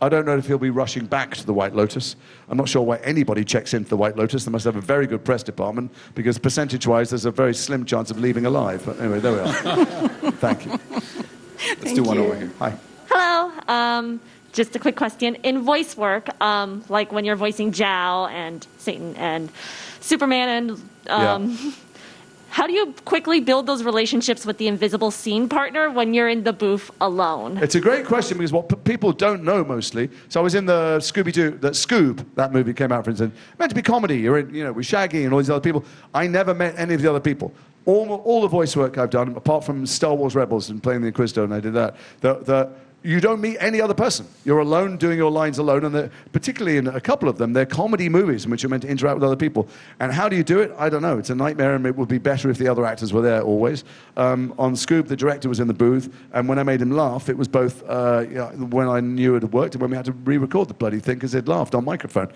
don't know if he'll be rushing back to the White Lotus. I'm not sure why anybody checks into the White Lotus. They must have a very good press department because percentage-wise, there's a very slim chance of leaving alive. But anyway, there we are. Thank you. Let's do one over here. Hi. Hello. Just a quick question. In voice work, like when you're voicing Zhao and Satan and Superman, and how do you quickly build those relationships with the invisible scene partner when you're in the booth alone? It's a great question because what people don't know mostly. So I was in the Scooby-Doo, that movie came out, for instance. Meant to be comedy. You're in, with Shaggy and all these other people. I never met any of the other people. All the voice work I've done, apart from Star Wars Rebels and playing the Inquisitor, and I did that. you don't meet any other person. You're alone doing your lines alone, and particularly in a couple of them, they're comedy movies in which you're meant to interact with other people. And how do you do it? I don't know. It's a nightmare, and it would be better if the other actors were there always. On Scoop, the director was in the booth, and when I made him laugh, it was both when I knew it had worked and when we had to re-record the bloody thing because they'd laughed on microphone.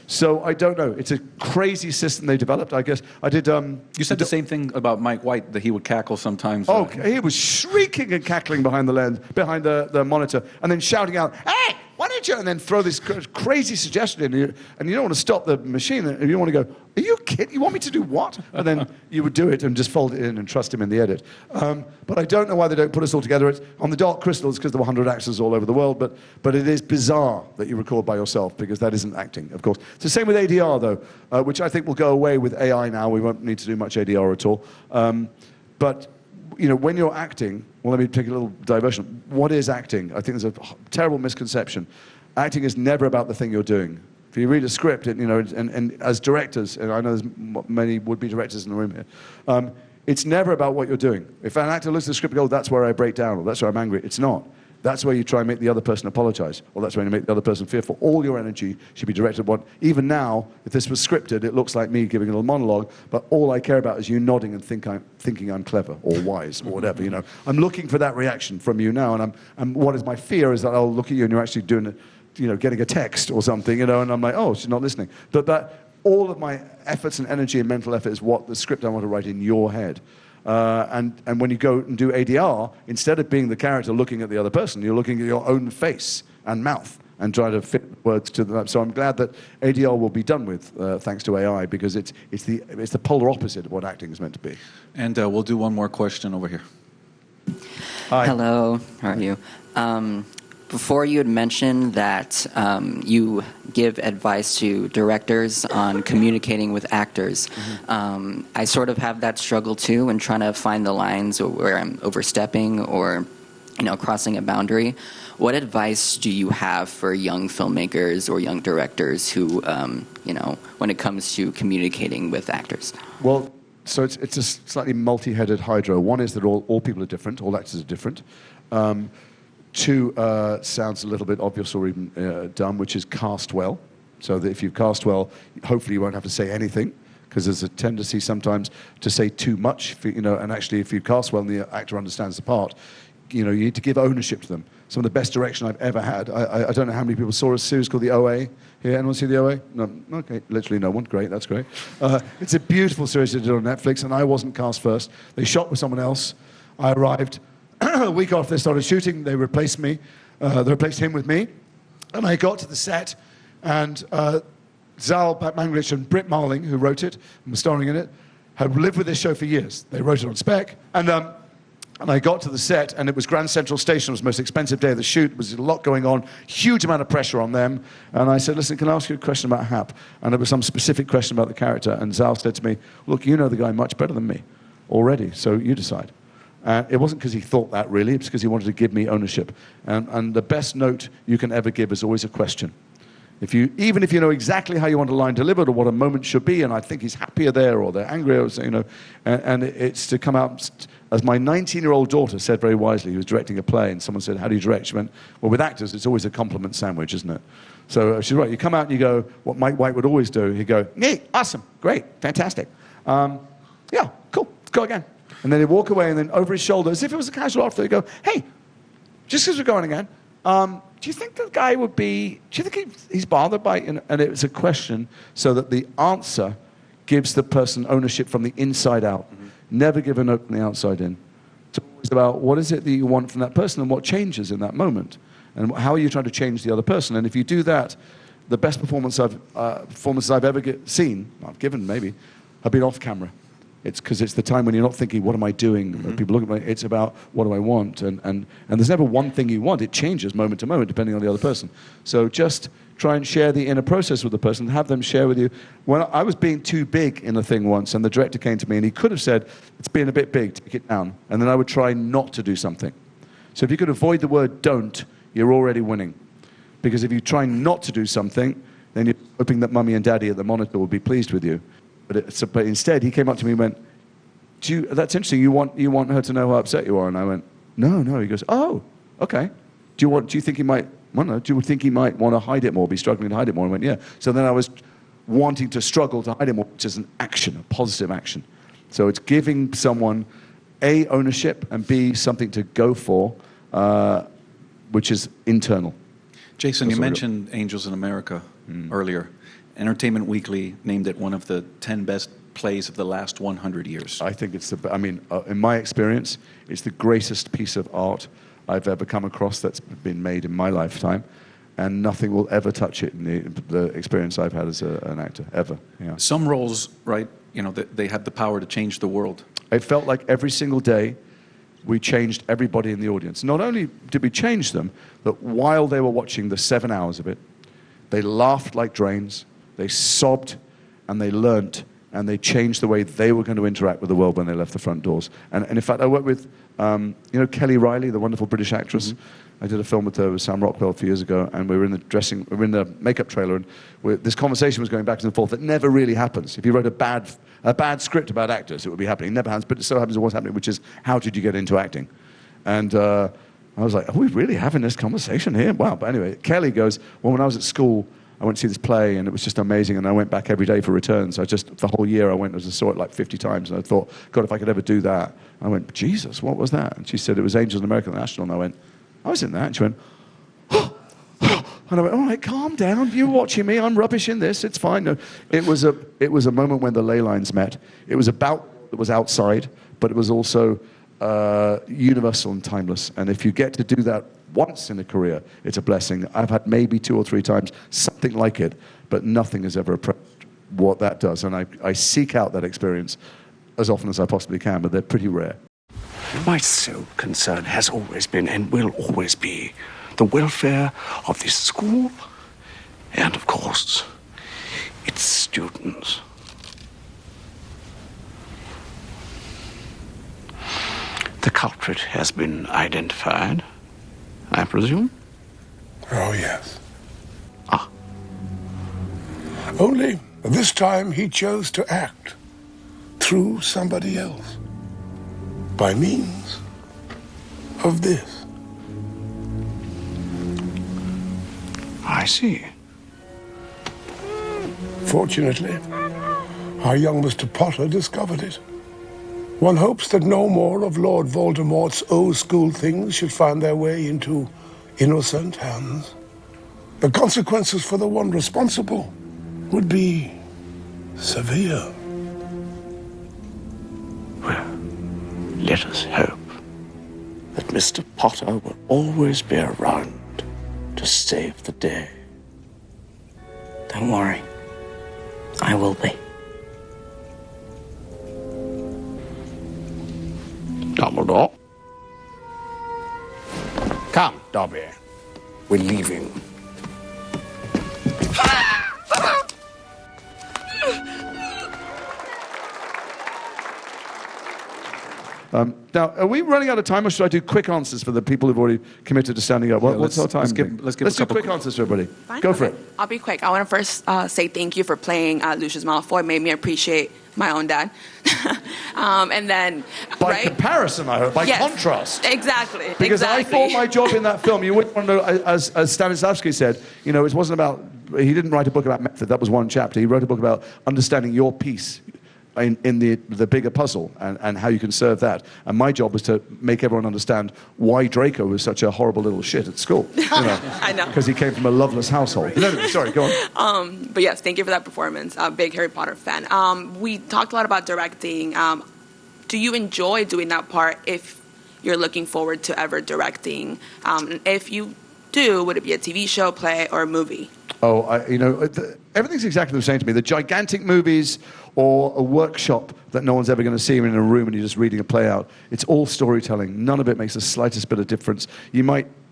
So I don't know. It's a crazy system they developed. I guess I did. You said the same thing about Mike White, that he would cackle sometimes. Oh, he was shrieking and cackling behind the lens, behind the monitor, and then shouting out, "Hey, why don't you?" And then throw this crazy suggestion in, and you don't want to stop the machine. And you want to go, "Are you kidding? You want me to do what?" And then you would do it and just fold it in and trust him in the edit. But I don't know why they don't put us all together. On the Dark Crystal, it's because there were 100 actors all over the world. But it is bizarre that you record by yourself because that isn't acting, of course. It's the same with ADR though, which I think will go away with AI now. We won't need to do much ADR at all. But when you're acting, well, let me take a little diversion. What is acting? I think there's a terrible misconception. Acting is never about the thing you're doing. If you read a script, and as directors, and I know there's many would-be directors in the room here, it's never about what you're doing. If an actor looks at the script and goes, "That's where I break down," or "That's where I'm angry," it's not. That's where you try and make the other person apologize, or that's where you make the other person fearful. All your energy should be directed at even now, if this was scripted, it looks like me giving a little monologue, but all I care about is you nodding and thinking I'm clever or wise or whatever, I'm looking for that reaction from you now, and what is my fear is that I'll look at you and you're actually doing it, getting a text or something, and I'm like, oh, she's not listening. But all of my efforts and energy and mental effort is what the script I want to write in your head. And when you go and do ADR, instead of being the character looking at the other person, you're looking at your own face and mouth and trying to fit words to them. So I'm glad that ADR will be done with thanks to AI, because it's the polar opposite of what acting is meant to be. And we'll do one more question over here. Hi. Hello, how are you? Before you had mentioned that you give advice to directors on communicating with actors. Mm-hmm. I sort of have that struggle too in trying to find the lines where I'm overstepping or crossing a boundary. What advice do you have for young filmmakers or young directors who, when it comes to communicating with actors? Well, so it's a slightly multi-headed hydra. One is that all people are different, all actors are different. Two, sounds a little bit obvious or even dumb, which is cast well. So that if you cast well, hopefully you won't have to say anything, because there's a tendency sometimes to say too much, and actually if you cast well and the actor understands the part, you need to give ownership to them. Some of the best direction I've ever had. I don't know how many people saw a series called The OA. Here, anyone see The OA? No? Okay, literally no one. Great, that's great. It's a beautiful series they did on Netflix, and I wasn't cast first. They shot with someone else. I arrived. A week after they started shooting, they replaced me. They replaced him with me. And I got to the set, and Zal Batmanglitch and Britt Marling, who wrote it and was starring in it, had lived with this show for years. They wrote it on spec. And I got to the set, and it was Grand Central Station. It was the most expensive day of the shoot. There was a lot going on, huge amount of pressure on them. And I said, listen, can I ask you a question about Hap? And there was some specific question about the character. And Zal said to me, look, you know the guy much better than me already, so you decide. It wasn't because he thought that, really. It's because he wanted to give me ownership. And the best note you can ever give is always a question. Even if you know exactly how you want a line delivered or what a moment should be, and I think he's happier there or they're angrier, and it's to come out, as my 19-year-old daughter said very wisely, who was directing a play, and someone said, how do you direct? She went, well, with actors, it's always a compliment sandwich, isn't it? So she's right. You come out and you go, what Mike White would always do, he'd go, hey, awesome, great, fantastic. Yeah, cool, let's go again. And then he'd walk away, and then over his shoulder, as if it was a casual after, he'd go, hey, just because we're going again, do you think the guy would be, do you think he's bothered by, and it was a question so that the answer gives the person ownership from the inside out. Mm-hmm. Never give a note from the outside in. It's always about what is it that you want from that person and what changes in that moment. And how are you trying to change the other person? And if you do that, the best performances I've ever seen, I've given maybe, have been off camera. It's because it's the time when you're not thinking, what am I doing? Mm-hmm. People look at me, it's about, what do I want? And there's never one thing you want. It changes moment to moment, depending on the other person. So just try and share the inner process with the person, have them share with you. When I was being too big in a thing once, and the director came to me, and he could have said, it's being a bit big, take it down. And then I would try not to do something. So if you could avoid the word don't, you're already winning. Because if you try not to do something, then you're hoping that mummy and daddy at the monitor will be pleased with you. But instead, he came up to me and went, that's interesting, you want her to know how upset you are? And I went, no. He goes, oh, okay. Do you think he might, I don't know, do you think he might want to hide it more, be struggling to hide it more? And I went, yeah. So then I was wanting to struggle to hide it more, which is an action, a positive action. So it's giving someone, A, ownership, and B, something to go for, which is internal. Jason, you mentioned Angels in America earlier. Entertainment Weekly named it one of the 10 best plays of the last 100 years. I think it's in my experience, it's the greatest piece of art I've ever come across that's been made in my lifetime, and nothing will ever touch it in the experience I've had as an actor, ever. Yeah. Some roles, right, they had the power to change the world. It felt like every single day we changed everybody in the audience. Not only did we change them, but while they were watching the 7 hours of it, they laughed like drains, they sobbed, and they learnt, and they changed the way they were going to interact with the world when they left the front doors. And in fact, I worked with, Kelly Riley, the wonderful British actress. I did a film with her with Sam Rockwell a few years ago, and we were in the makeup trailer, and this conversation was going back and forth that never really happens. If you wrote a bad script about actors, it would be happening. It never happens, but it so happens it was happening, which is, how did you get into acting? And I was like, are we really having this conversation here? Wow. But anyway, Kelly goes, well, when I was at school, I went to see this play, and it was just amazing, and I went back every day for returns. The whole year I went, I saw it like 50 times, and I thought, God, if I could ever do that. I went, Jesus, what was that? And she said, it was Angels in America National, and I went, I was in that. And she went, oh. And I went, all right, calm down. You're watching me. I'm rubbish in this. It's fine. No, it was a moment when the ley lines met. It was it was outside, but it was also universal and timeless. And if you get to do that once in a career, it's a blessing. I've had maybe 2 or 3 times something like it, but nothing has ever approached what that does. And I seek out that experience as often as I possibly can, but they're pretty rare. My sole concern has always been and will always be the welfare of this school and, of course, its students. The culprit has been identified, I presume? Oh, yes. Ah. Only this time he chose to act through somebody else by means of this. I see. Fortunately, our young Mr. Potter discovered it. One hopes that no more of Lord Voldemort's old school things should find their way into innocent hands. The consequences for the one responsible would be severe. Well, let us hope that Mr. Potter will always be around to save the day. Don't worry. I will be. Dumbledore. Come, Dobby. We're leaving. Now, are we running out of time, or should I do quick answers for the people who've already committed to standing up? What's our time? Let's do quick answers for everybody. Fine. Go for it. I'll be quick. I want to first say thank you for playing Lucius Malfoy. Made me appreciate my own dad. And then, by comparison, I hope, by contrast. Exactly. Because I thought my job in that film, you wouldn't want to know, as Stanislavski said, it wasn't about, he didn't write a book about method, that was one chapter. He wrote a book about understanding your piece in the bigger puzzle and how you can serve that. And my job was to make everyone understand why Draco was such a horrible little shit at school. I know. Because he came from a loveless household. No, sorry, go on. But yes, thank you for that performance. Big Harry Potter fan. We talked a lot about directing. Do you enjoy doing that part if you're looking forward to ever directing? If you do, would it be a TV show, play, or a movie? Oh, everything's exactly the same to me. The gigantic movies or a workshop that no one's ever going to see in a room and you're just reading a play out. It's all storytelling. None of it makes the slightest bit of difference.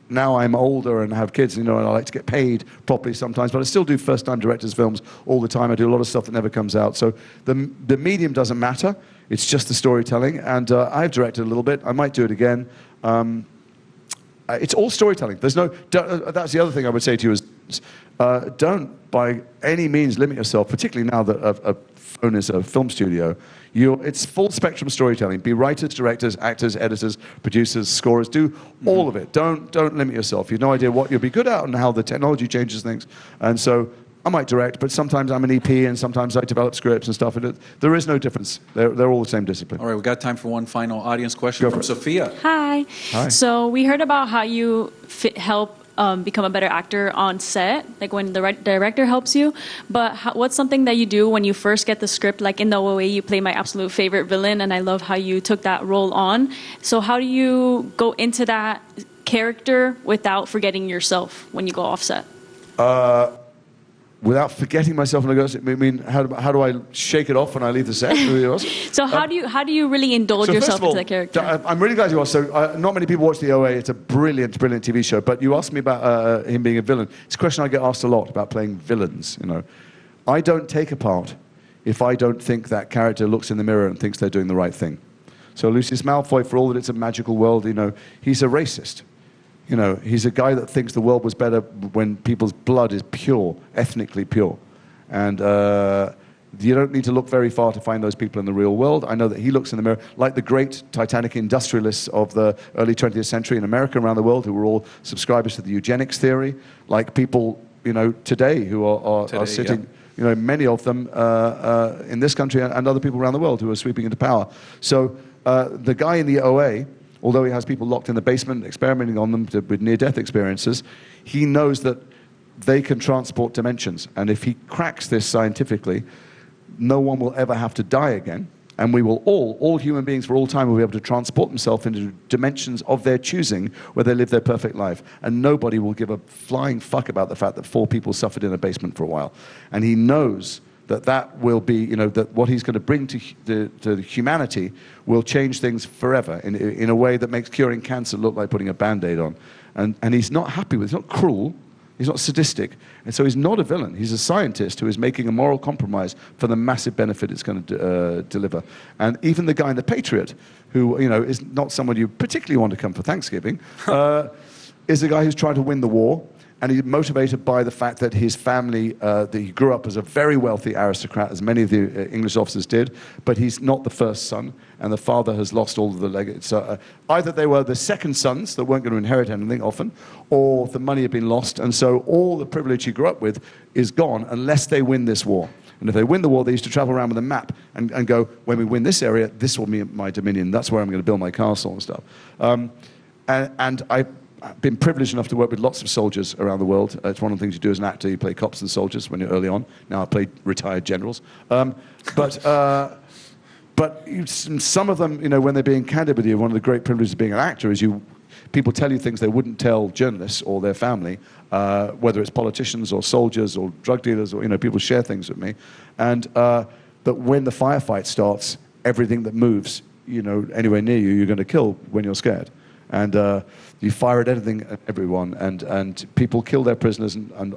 Now I'm older and have kids, and I like to get paid properly sometimes, but I still do first-time directors' films all the time. I do a lot of stuff that never comes out. So the medium doesn't matter. It's just the storytelling. And I've directed a little bit. I might do it again. It's all storytelling. That's the other thing I would say to you is don't by any means limit yourself, particularly now that a phone is a film studio. It's full spectrum storytelling. Be writers, directors, actors, editors, producers, scorers. Do all of it. Don't limit yourself. You have no idea what you'll be good at and how the technology changes things. And so I might direct, but sometimes I'm an EP and sometimes I develop scripts and stuff. And there is no difference. They're all the same discipline. All right, we've got time for one final audience question from Sophia. Hi. Hi. So we heard about how you help become a better actor on set, like when the director helps you. But what's something that you do when you first get the script? Like in the OA, you play my absolute favorite villain, and I love how you took that role on. So how do you go into that character without forgetting yourself when you go off set? Without forgetting myself, and I mean, how do I shake it off when I leave the set? So how do you really indulge yourself into that character? I'm really glad you asked. So not many people watch the OA. It's a brilliant, brilliant TV show. But you asked me about him being a villain. It's a question I get asked a lot about playing villains. I don't take a part if I don't think that character looks in the mirror and thinks they're doing the right thing. So Lucius Malfoy, for all that it's a magical world, he's a racist. He's a guy that thinks the world was better when people's blood is pure, ethnically pure. And you don't need to look very far to find those people in the real world. I know that he looks in the mirror like the great Titanic industrialists of the early 20th century in America and around the world who were all subscribers to the eugenics theory, like people, today who are sitting, many of them in this country and other people around the world who are sweeping into power. So the guy in the OA, although he has people locked in the basement, experimenting on them with near-death experiences, he knows that they can transport dimensions. And if he cracks this scientifically, no one will ever have to die again. And we will all human beings for all time will be able to transport themselves into dimensions of their choosing where they live their perfect life. And nobody will give a flying fuck about the fact that 4 people suffered in a basement for a while. And he knows that will be, that what he's going to bring to humanity will change things forever in a way that makes curing cancer look like putting a Band-Aid on. And he's not happy with it. He's not cruel. He's not sadistic. And so he's not a villain. He's a scientist who is making a moral compromise for the massive benefit it's going to deliver. And even the guy in The Patriot, who, is not someone you particularly want to come for Thanksgiving, is a guy who's trying to win the war. And he's motivated by the fact that his family, that he grew up as a very wealthy aristocrat, as many of the English officers did, but he's not the first son, and the father has lost all of the legacy. So either they were the second sons that weren't going to inherit anything often, or the money had been lost, and so all the privilege he grew up with is gone unless they win this war. And if they win the war, they used to travel around with a map and go, when we win this area, this will be my dominion, that's where I'm going to build my castle and stuff. And I've been privileged enough to work with lots of soldiers around the world. It's one of the things you do as an actor. You play cops and soldiers when you're early on. Now I play retired generals. But some of them, when they're being candid with you, one of the great privileges of being an actor is people tell you things they wouldn't tell journalists or their family, whether it's politicians or soldiers or drug dealers or, people share things with me. And that when the firefight starts, everything that moves, anywhere near you, you're going to kill when you're scared. And you fire at anything, at everyone, and people kill their prisoners and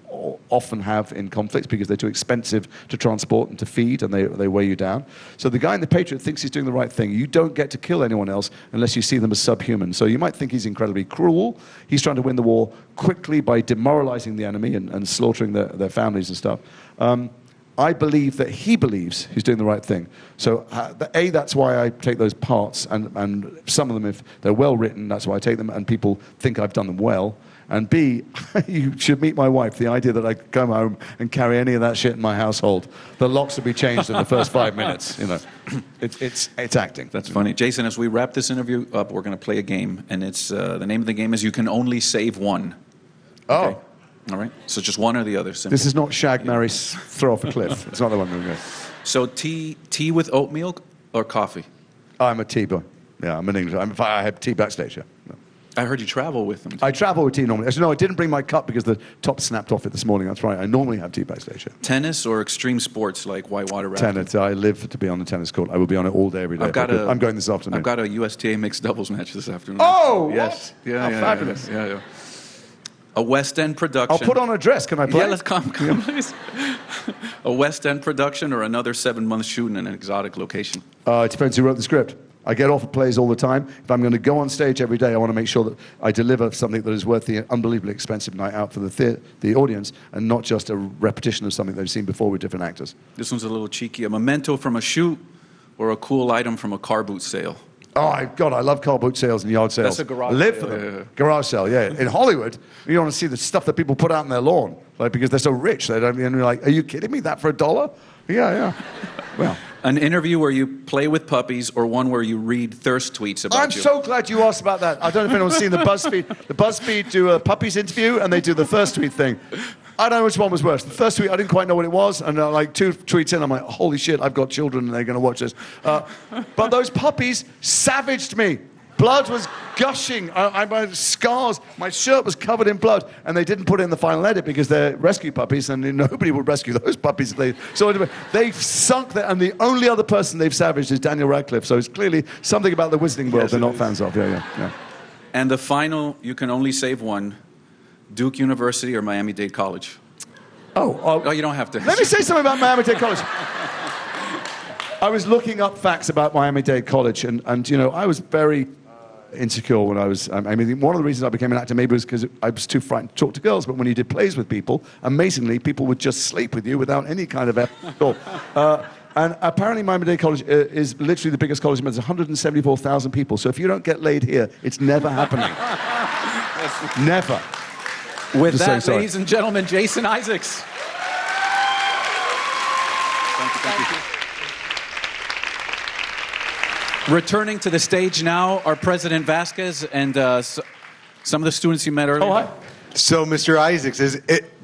often have in conflicts because they're too expensive to transport and to feed, and they weigh you down. So the guy in The Patriot thinks he's doing the right thing. You don't get to kill anyone else unless you see them as subhuman. So you might think he's incredibly cruel. He's trying to win the war quickly by demoralizing the enemy and slaughtering their families and stuff. I believe that he believes he's doing the right thing. So, that's why I take those parts, and some of them, if they're well written, that's why I take them, and people think I've done them well. And B, you should meet my wife. The idea that I come home and carry any of that shit in my household, the locks will be changed in the first 5 minutes. It's acting. That's funny. Jason, as we wrap this interview up, we're going to play a game, and it's the name of the game is You Can Only Save One. Okay? Oh. All right. So just one or the other. Simple. This is not shag, marry, throw off a cliff. It's not the one we're going to go. So tea with oatmeal or coffee? I'm a tea boy. Yeah, I'm an English. I have tea backstage. Yeah. I heard you travel with them. I travel with tea normally. Actually, no, I didn't bring my cup because the top snapped off it this morning. That's right. I normally have tea backstage. Yeah. Tennis or extreme sports like whitewater rafting? Tennis. I live to be on the tennis court. I will be on it all day, every day. I'm going this afternoon. I've got a USTA mixed doubles match this afternoon. Oh, yes. What? Yeah, fabulous. Yeah. A West End production. I'll put on a dress. Can I play? Yeah, let's come please. A West End production or another 7-month shoot in an exotic location? It depends who wrote the script. I get offered plays all the time. If I'm going to go on stage every day, I want to make sure that I deliver something that is worth the unbelievably expensive night out for the audience, and not just a repetition of something they've seen before with different actors. This one's a little cheeky. A memento from a shoot or a cool item from a car boot sale? Oh, God, I love car boot sales and yard sales. That's a garage I live sale. for them. Garage sale, yeah. In Hollywood, you want to see the stuff that people put out on their lawn, like, because they're so rich. They don't, and you're like, are you kidding me? That for $1? Yeah. Well, an interview where you play with puppies or one where you read thirst tweets about I'm you? so glad you asked about that. I don't know if anyone's seen the BuzzFeed. The BuzzFeed do a puppies interview, and they do the thirst tweet thing. I don't know which one was worse. The first tweet, I didn't quite know what it was, and like 2 tweets in, I'm like, holy shit, I've got children, and they're going to watch this. But those puppies savaged me. Blood was gushing. I had scars. My shirt was covered in blood, and they didn't put it in the final edit because they're rescue puppies, and nobody would rescue those puppies. So anyway, they've sunk there, and the only other person they've savaged is Daniel Radcliffe. So it's clearly something about the Wizarding World they're not fans of. Yeah. And the final, you can only save one: Duke University or Miami-Dade College? Oh, you don't have to. Let me say something about Miami-Dade College. I was looking up facts about Miami-Dade College, and you know, I was very insecure when I was. I mean, one of the reasons I became an actor maybe was because I was too frightened to talk to girls. But when you did plays with people, amazingly, people would just sleep with you without any kind of effort at all. And apparently, Miami-Dade College is literally the biggest college. There's 174,000 people. So if you don't get laid here, it's never happening. Never. With that, ladies and gentlemen, Jason Isaacs. Thank you. Returning to the stage now are President Vasquez and some of the students you met earlier. Oh, hi. So, Mr. Isaacs,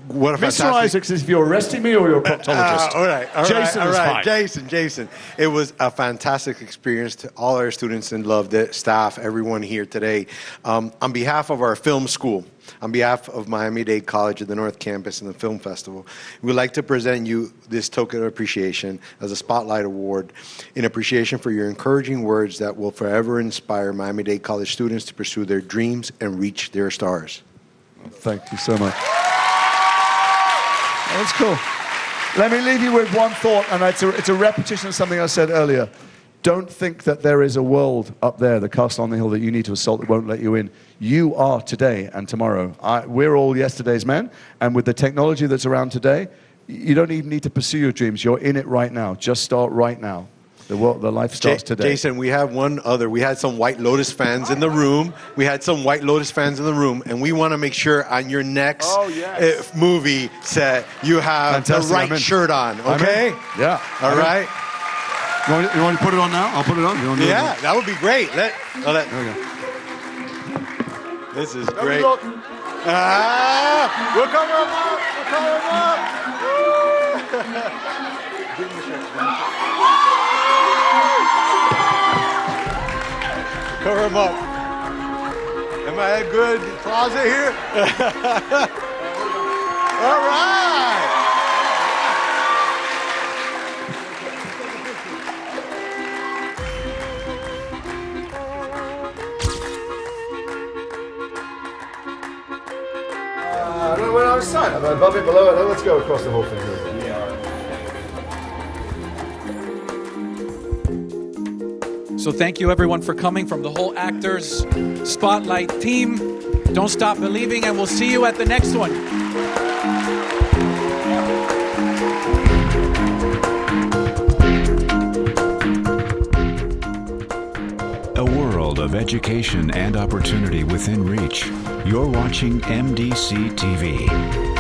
what a fantastic... Mr. Isaacs, is if you're arresting me or you're a proctologist? All right. Jason is fine. Jason. It was a fantastic experience to all our students and loved it, staff, everyone here today. On behalf of our film school, on behalf of Miami-Dade College at the North Campus and the Film Festival, we'd like to present you this token of appreciation as a Spotlight Award in appreciation for your encouraging words that will forever inspire Miami-Dade College students to pursue their dreams and reach their stars. Thank you so much. That's cool. Let me leave you with one thought, and it's a repetition of something I said earlier. Don't think that there is a world up there, the castle on the hill, that you need to assault that won't let you in. You are today and tomorrow. We're all yesterday's men, and with the technology that's around today, you don't even need to pursue your dreams. You're in it right now. Just start right now. The life starts today. Jason, we have one other. We had some White Lotus fans in the room. And we want to make sure on your next movie set you have the right shirt on, okay? Yeah. All right? You want to put it on now? I'll put it on. Yeah, that would be great. This is great. We'll cover him up. Give him the shirt. Cover him up. Am I a good closet here? All right. We're outside. Above it, below it. Let's go across the whole thing. So thank you everyone for coming, from the whole Actors Spotlight team. Don't stop believing, and we'll see you at the next one. A world of education and opportunity within reach. You're watching MDC-TV.